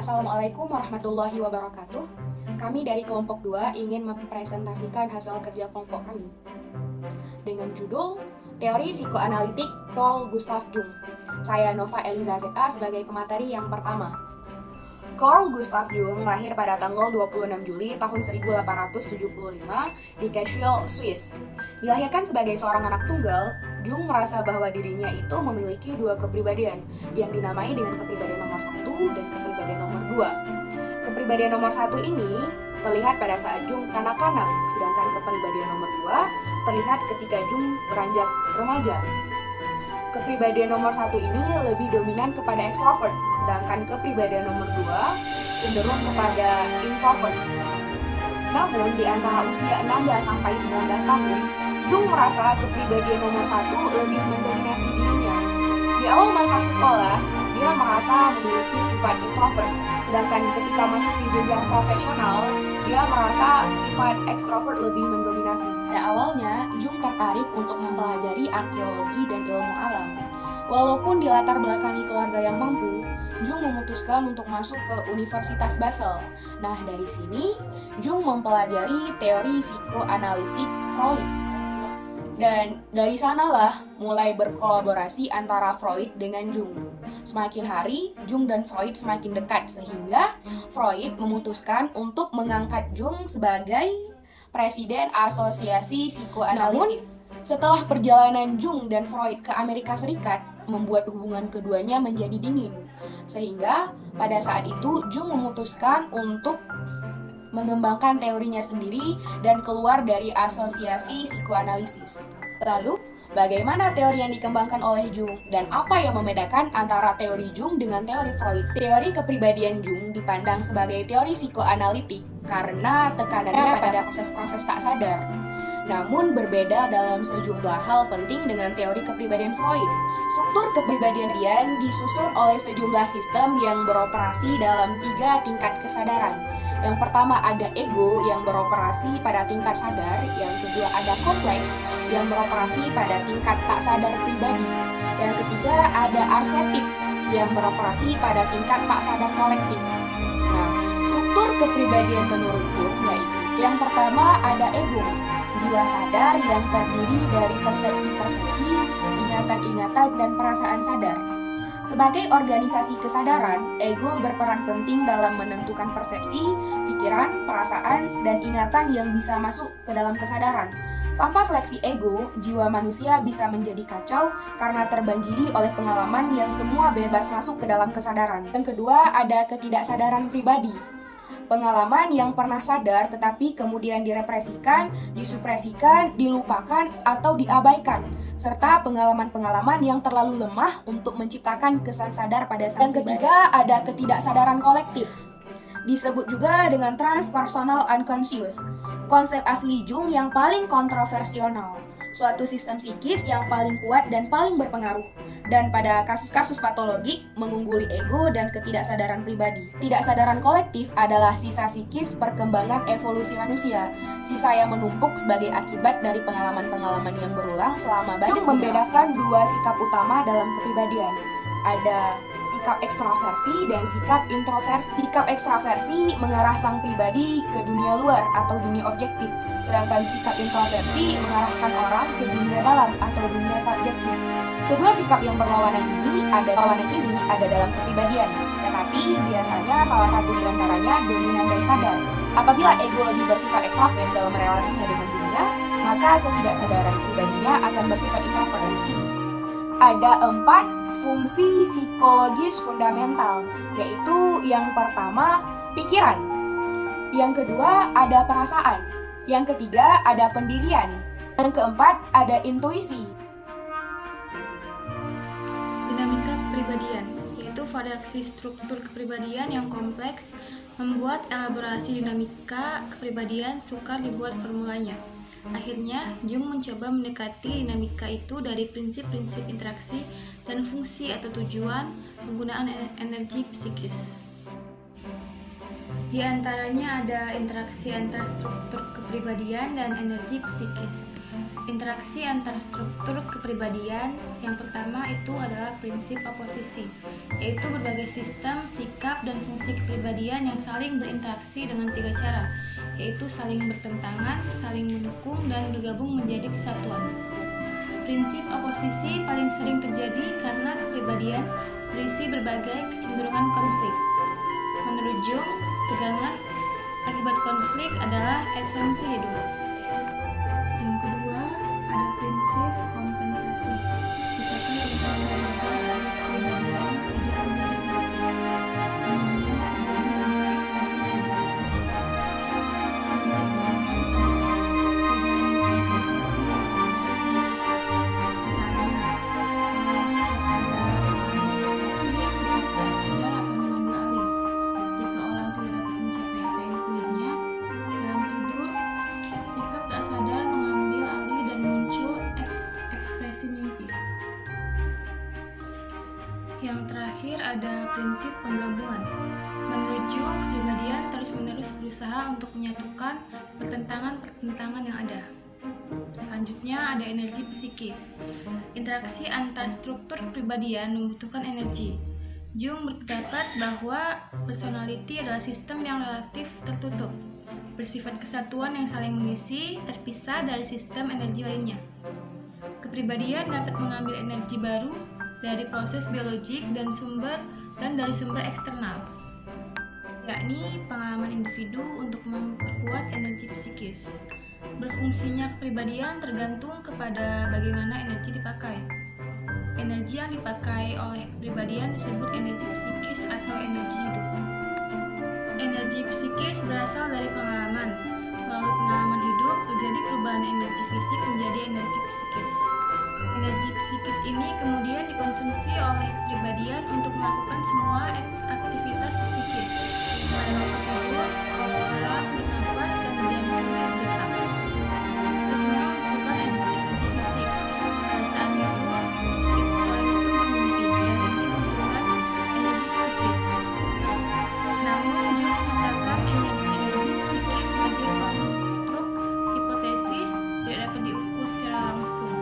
Assalamualaikum warahmatullahi wabarakatuh. Kami dari kelompok 2 ingin mempresentasikan hasil kerja kelompok kami dengan judul Teori Psikoanalitik Carl Gustav Jung. Saya Nova Eliza ZA sebagai pemateri yang pertama. Carl Gustav Jung lahir pada tanggal 26 Juli tahun 1875 di Kassel, Swiss. Dilahirkan sebagai seorang anak tunggal, Jung merasa bahwa dirinya itu memiliki dua kepribadian yang dinamai dengan kepribadian nomor 1 dan kepribadian nomor 2. Kepribadian nomor 1 ini terlihat pada saat Jung kanak-kanak, sedangkan kepribadian nomor 2 terlihat ketika Jung beranjak remaja. Kepribadian nomor 1 ini lebih dominan kepada ekstrovert, sedangkan kepribadian nomor 2 cenderung kepada introvert. Namun, di antara usia 16 sampai 19 tahun, Jung merasa kepribadian nomor 1 lebih mendominasi dirinya. Di awal masa sekolah, dia merasa memiliki sifat introvert, sedangkan ketika masuk ke jenjang profesional, dia merasa sifat ekstrovert lebih mendominasi. Pada awalnya, Jung tertarik untuk mempelajari arkeologi dan ilmu alam. Walaupun di latar belakangi keluarga yang mampu, Jung memutuskan untuk masuk ke Universitas Basel. Nah, dari sini, Jung mempelajari teori psikoanalisis Freud. Dan dari sanalah mulai berkolaborasi antara Freud dengan Jung. Semakin hari, Jung dan Freud semakin dekat sehingga Freud memutuskan untuk mengangkat Jung sebagai Presiden Asosiasi Psikoanalisis. Namun, setelah perjalanan Jung dan Freud ke Amerika Serikat, membuat hubungan keduanya menjadi dingin. Sehingga pada saat itu Jung memutuskan untuk mengembangkan teorinya sendiri dan keluar dari asosiasi psikoanalisis. Lalu, bagaimana teori yang dikembangkan oleh Jung dan apa yang membedakan antara teori Jung dengan teori Freud? Teori kepribadian Jung dipandang sebagai teori psikoanalitik karena tekanannya pada proses-proses tak sadar. Namun berbeda dalam sejumlah hal penting dengan teori kepribadian Freud. Struktur kepribadian disusun oleh sejumlah sistem yang beroperasi dalam 3 tingkat kesadaran. Yang pertama ada ego yang beroperasi pada tingkat sadar, yang kedua ada kompleks yang beroperasi pada tingkat tak sadar pribadi. Yang ketiga ada archetype yang beroperasi pada tingkat tak sadar kolektif. Nah, struktur kepribadian menurut Jung yaitu yang pertama ada ego, jiwa sadar yang terdiri dari persepsi-persepsi, ingatan-ingatan, dan perasaan sadar. Sebagai organisasi kesadaran, ego berperan penting dalam menentukan persepsi, pikiran, perasaan, dan ingatan yang bisa masuk ke dalam kesadaran. Tanpa seleksi ego, jiwa manusia bisa menjadi kacau karena terbanjiri oleh pengalaman yang semua bebas masuk ke dalam kesadaran. Yang kedua, ada ketidaksadaran pribadi. Pengalaman yang pernah sadar tetapi kemudian direpresikan, disupresikan, dilupakan, atau diabaikan, serta pengalaman-pengalaman yang terlalu lemah untuk menciptakan kesan sadar pada sang pribadi. Yang ketiga, ada ketidaksadaran kolektif. Disebut juga dengan transpersonal unconscious. Konsep asli Jung yang paling kontroversial. Suatu sistem psikis yang paling kuat dan paling berpengaruh, dan pada kasus-kasus patologik mengungguli ego dan ketidaksadaran pribadi. Ketidaksadaran kolektif adalah sisa psikis perkembangan evolusi manusia, sisa yang menumpuk sebagai akibat dari pengalaman-pengalaman yang berulang selama banyak generasi. Membedakan dua sikap utama dalam kepribadian. Ada sikap ekstraversi dan sikap introversi. Sikap ekstraversi mengarah sang pribadi ke dunia luar atau dunia objektif, sedangkan sikap introversi mengarahkan orang ke dunia dalam atau dunia subjektif. Kedua sikap yang berlawanan ini ada dalam kepribadian, tetapi biasanya salah satu di antaranya dominan dan sadar. Apabila ego lebih bersifat ekstrovert dalam relasinya dengan dunia, maka ketidaksadaran pribadinya akan bersifat introversi. Ada 4 fungsi psikologis fundamental, yaitu yang pertama, pikiran. Yang kedua, ada perasaan. Yang ketiga, ada pendirian. Yang keempat, ada intuisi. Dinamika kepribadian, yaitu variasi struktur kepribadian yang kompleks, membuat elaborasi dinamika kepribadian sukar dibuat formulanya. Akhirnya, Jung mencoba mendekati dinamika itu dari prinsip-prinsip interaksi dan fungsi atau tujuan penggunaan energi psikis. Di antaranya ada interaksi antar struktur kepribadian dan energi psikis. Interaksi antar struktur kepribadian yang pertama itu adalah prinsip oposisi, yaitu berbagai sistem, sikap, dan fungsi kepribadian yang saling berinteraksi dengan 3 cara, yaitu saling bertentangan, saling mendukung, dan bergabung menjadi kesatuan. Prinsip oposisi paling sering terjadi karena kepribadian berisi berbagai kecenderungan konflik. Menurut Jung, tegangan akibat konflik adalah esensi hidup. Yang kedua, ada prinsip kompensasi. Misalkan untuk mengubah kepribadian hidup menjadi Yang terakhir ada prinsip penggabungan. Menurut Jung, kepribadian terus-menerus berusaha untuk menyatukan pertentangan-pertentangan yang ada. Selanjutnya ada energi psikis. Interaksi antar struktur kepribadian membutuhkan energi. Jung berpendapat bahwa personality adalah sistem yang relatif tertutup, bersifat kesatuan yang saling mengisi, terpisah dari sistem energi lainnya. Kepribadian dapat mengambil energi baru dari proses biologik dan dari sumber eksternal, yakni pengalaman individu untuk memperkuat energi psikis. Berfungsinya kepribadian tergantung kepada bagaimana energi dipakai. Energi yang dipakai oleh kepribadian disebut energi psikis atau energi hidup. Energi psikis berasal dari pengalaman. Melalui pengalaman hidup terjadi perubahan energi fisik menjadi energi psikis. Energi psikis ini kemudian dikonsumsi oleh kepribadian untuk melakukan semua aktivitas psikis, mulai tidur, bergerak, bernafas, dan menjalankan kebiasaan. Itu semua membutuhkan energi fisik. Pada saat itu, orang itu bermimpi dan ini membutuhkan energi psikis. Namun, dia mengatakan energi psikis sebagai konstruk hipotesis tidak dapat diukur secara langsung.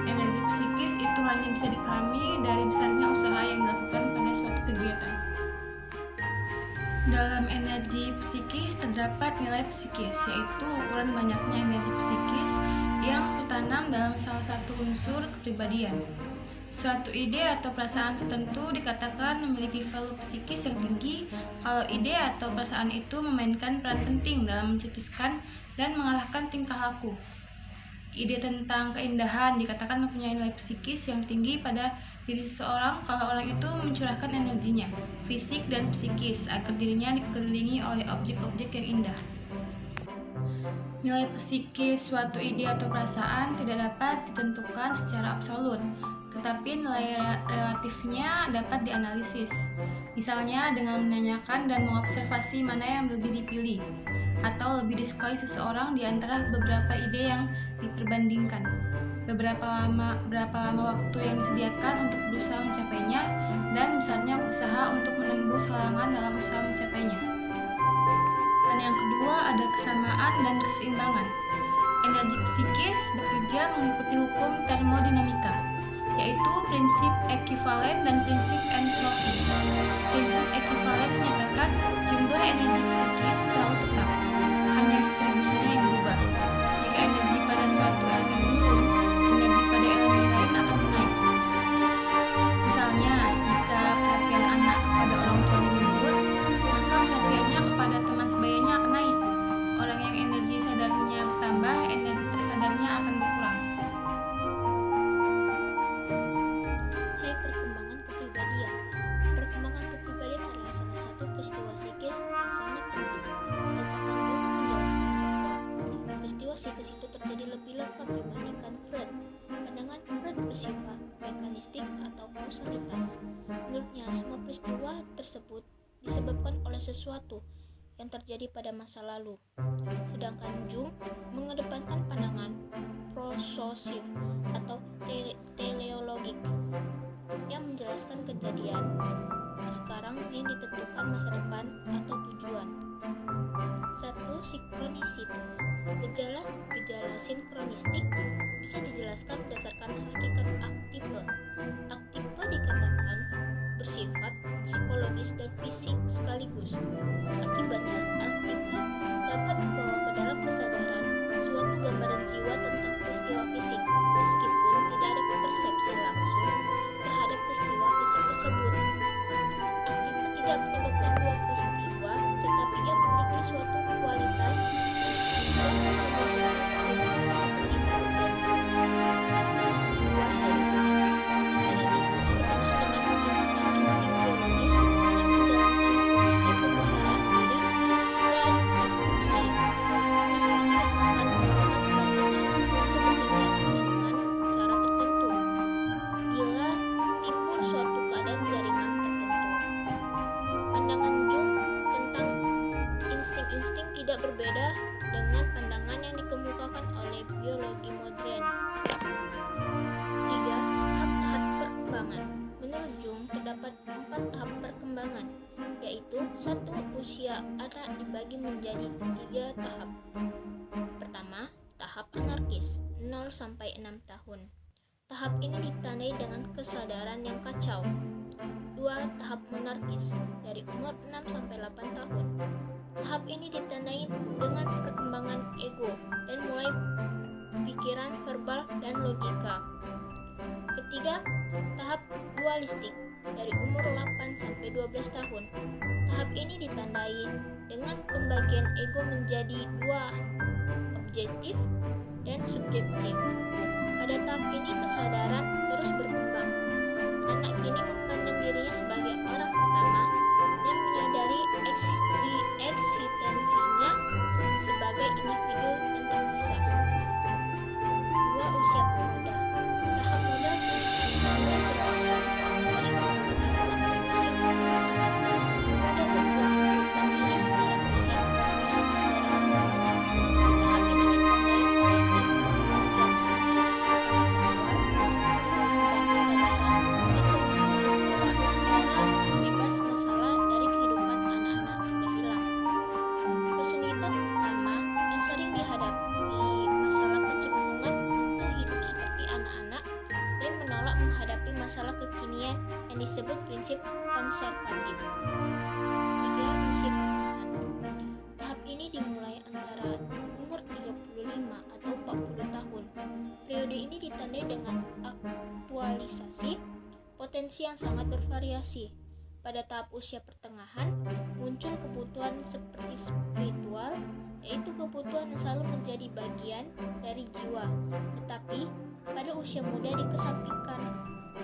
Energi psikis itu hanya bisa dipahami dari besarnya usaha yang dilakukan pada suatu kegiatan. Dalam energi psikis terdapat nilai psikis, yaitu ukuran banyaknya energi psikis yang tertanam dalam salah satu unsur kepribadian. Suatu ide atau perasaan tertentu dikatakan memiliki value psikis yang tinggi kalau ide atau perasaan itu memainkan peran penting dalam mencetuskan dan mengalahkan tingkah laku. Ide tentang keindahan dikatakan mempunyai nilai psikis yang tinggi pada diri seseorang kalau orang itu mencurahkan energinya, fisik dan psikis, agar dirinya dikelilingi oleh objek-objek yang indah. Nilai psikis suatu ide atau perasaan tidak dapat ditentukan secara absolut, tetapi nilai relatifnya dapat dianalisis. Misalnya dengan menanyakan dan mengobservasi mana yang lebih dipilih atau lebih disukai seseorang di antara beberapa ide yang diperbandingkan. Berapa lama waktu yang disediakan untuk berusaha mencapainya, dan misalnya berusaha untuk menembus halangan dalam usaha mencapainya. Dan yang kedua ada kesamaan dan keseimbangan. Energi psikis bekerja mengikuti hukum termodinamika, yaitu prinsip ekivalen dan prinsip entropi. Prinsip ekivalen menyatakan jumlah energi psikis selalu tetap, hanya distribusinya yang berubah. Jika energi pada suatu elemen menurun, energi pada elemen lain akan naik. Misalnya, jika perhatian anak kepada orang tuanya menurun, maka perhatiannya kepada teman sebayanya akan naik. Orang yang energi sadarnya bertambah, energi tersadarnya akan berkurang. Perkembangan kepribadian. Perkembangan kepribadian adalah salah satu peristiwa psikis yang sangat penting. Pendekatan Jung menjelaskan bahwa peristiwa psikis itu terjadi lebih lengkap dibandingkan Freud. Pandangan Freud bersifat mekanistik atau kausalitas. Menurutnya, semua peristiwa tersebut disebabkan oleh sesuatu yang terjadi pada masa lalu. Sedangkan Jung mengedepankan pandangan prososif atau teleologik yang menjelaskan kejadian sekarang yang ditentukan masa depan atau tujuan. 1. Sinkronisitas. Gejala sinkronistik bisa dijelaskan berdasarkan hakikat aktipe. Aktipe dikatakan bersifat psikologis dan fisik sekaligus. Akibatnya, aktipe dapat membawa ke dalam kesadaran suatu gambaran jiwa tentang peristiwa fisik, meskipun tidak ada persepsi langsung terhadap peristiwa fisik tersebut. Aktipe tidak menyebabkan dua peristiwa, tetapi ia memiliki suatu kualitas yang menyebabkan psikologis itu insting tidak berbeda dengan pandangan yang dikemukakan oleh biologi modern. 3. Tahap-tahap perkembangan. Menurut Jung, terdapat 4 tahap perkembangan, yaitu 1. Usia anak dibagi menjadi 3 tahap. Pertama, tahap anarkis, 0-6 tahun. Tahap ini ditandai dengan kesadaran yang kacau. 2. Tahap monarkis, dari umur 6-8 tahun. Tahap ini ditandai dengan perkembangan ego dan mulai pikiran, verbal, dan logika. Ketiga, tahap dualistik, dari umur 8-12 tahun. Tahap ini ditandai dengan pembagian ego menjadi 2, objektif dan subjektif. Pada tahap ini kesadaran terus berkembang. Anak kini memandang dirinya sebagai orang pertama dan menyadari eksistensinya sebagai individu dan terpisah. 2. Usia pemuda. Tahap muda mulai berlangsung dari pubertas sampai usia perkembangan. Pemuda berjuang dan diri secara fisik menuju kesadaran pemuda. Tahap ini ditandai oleh seksual, dan kesadaran bebas masalah dari kehidupan anak-anak sudah hilang. Kesulitan utama yang sering dihadapi masalah kecenderungan untuk hidup seperti anak-anak dan menolak menghadapi masalah kekinian yang disebut prinsip konservatif. 3. Usia pertengahan. Tahap ini dimulai antara umur 35 atau 40 tahun. Periode ini ditandai dengan aktualisasi potensi yang sangat bervariasi. Pada tahap usia pertengahan, muncul kebutuhan seperti spiritual, yaitu kebutuhan yang selalu menjadi bagian dari jiwa, tetapi pada usia muda dikesampingkan,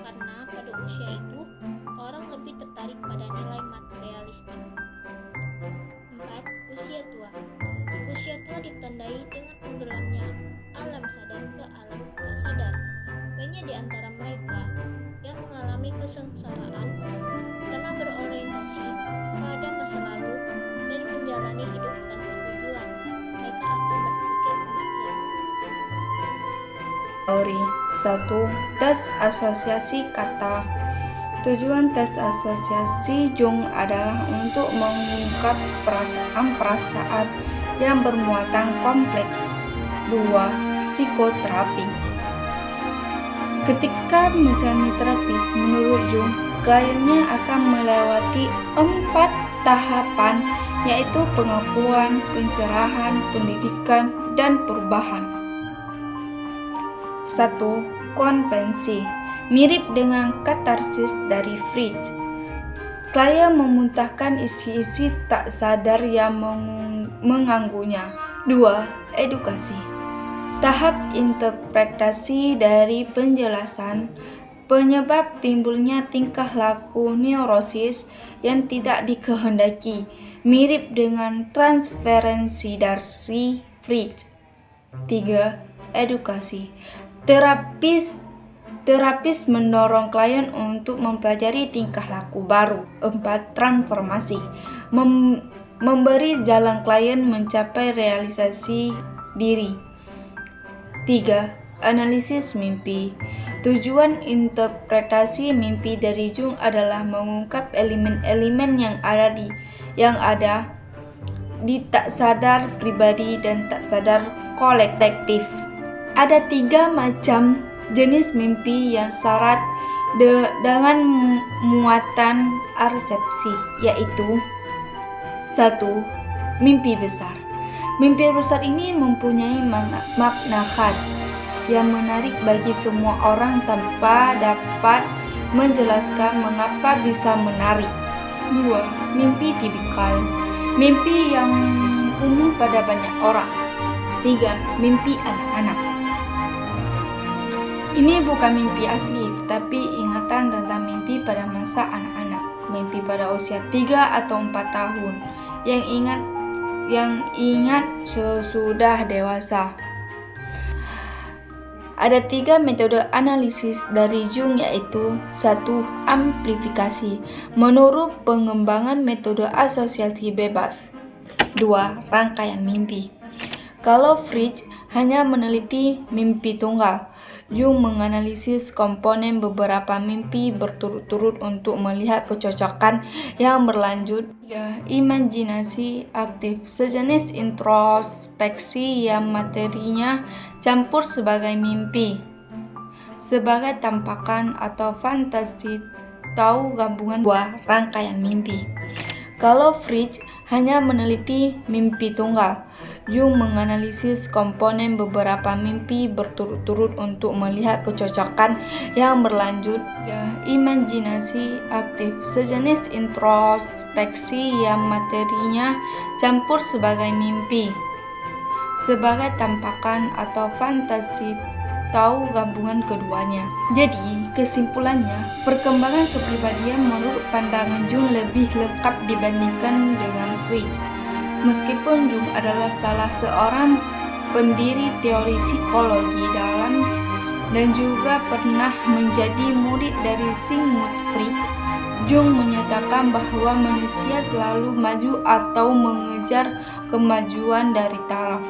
karena pada usia itu, orang lebih tertarik pada nilai materialistik. 4. Usia tua. Usia tua ditandai dengan tenggelamnya alam sadar ke alam tak sadar. Banyak di antara mereka yang mengalami kesengsaraan karena berorientasi pada masa lalu dan menjalani hidup tanpa tujuan. Mereka akan berpikir kematian. Teori 1. Tes asosiasi kata. Tujuan tes asosiasi Jung adalah untuk mengungkap perasaan-perasaan yang bermuatan kompleks. 2. Psikoterapi. Ketika menjalani terapi, menurut Jung, kliennya akan melewati 4 tahapan, yaitu pengakuan, pencerahan, pendidikan, dan perubahan. 1. Konvensi. Mirip dengan katarsis dari Freud, klien memuntahkan isi-isi tak sadar yang mengganggunya. 2. Edukasi. Tahap interpretasi dari penjelasan penyebab timbulnya tingkah laku neurosis yang tidak dikehendaki, mirip dengan transferensi dari Freud. 3. Edukasi. Terapis mendorong klien untuk mempelajari tingkah laku baru. 4. Transformasi. Memberi jalan klien mencapai realisasi diri. 3. Analisis mimpi. Tujuan interpretasi mimpi dari Jung adalah mengungkap elemen-elemen yang ada di tak sadar pribadi dan tak sadar kolektif. Ada 3 macam jenis mimpi yang syarat dengan muatan resepsi, yaitu 1. Mimpi besar. Mimpi besar ini mempunyai makna khas yang menarik bagi semua orang tanpa dapat menjelaskan mengapa bisa menarik. 2. Mimpi tipikal. Mimpi yang umum pada banyak orang. 3. Mimpi anak-anak. Ini bukan mimpi asli, tapi ingatan tentang mimpi pada masa anak-anak. Mimpi pada usia 3 atau 4 tahun yang ingat sesudah dewasa. Ada 3 metode analisis dari Jung, yaitu 1. Amplifikasi menurut pengembangan metode asosiasi bebas. 2. Rangkaian mimpi. Kalau Freud hanya meneliti mimpi tunggal, Jung menganalisis komponen beberapa mimpi berturut-turut untuk melihat kecocokan yang berlanjut. 3. Imajinasi aktif, sejenis introspeksi yang materinya campur sebagai mimpi, sebagai tampakan atau fantasi atau gabungan. 2. Rangkaian mimpi. Kalau Freud hanya meneliti mimpi tunggal, Jung menganalisis komponen beberapa mimpi berturut-turut untuk melihat kecocokan yang berlanjut. 3. Imajinasi aktif, sejenis introspeksi yang materinya campur sebagai mimpi, sebagai tampakan atau fantasi atau gabungan keduanya. Jadi, kesimpulannya, perkembangan kepribadian menurut pandangan Jung lebih lengkap dibandingkan dengan Freud. Meskipun Jung adalah salah seorang pendiri teori psikologi dalam dan juga pernah menjadi murid dari Sigmund Freud, Jung menyatakan bahwa manusia selalu maju atau mengejar kemajuan dari taraf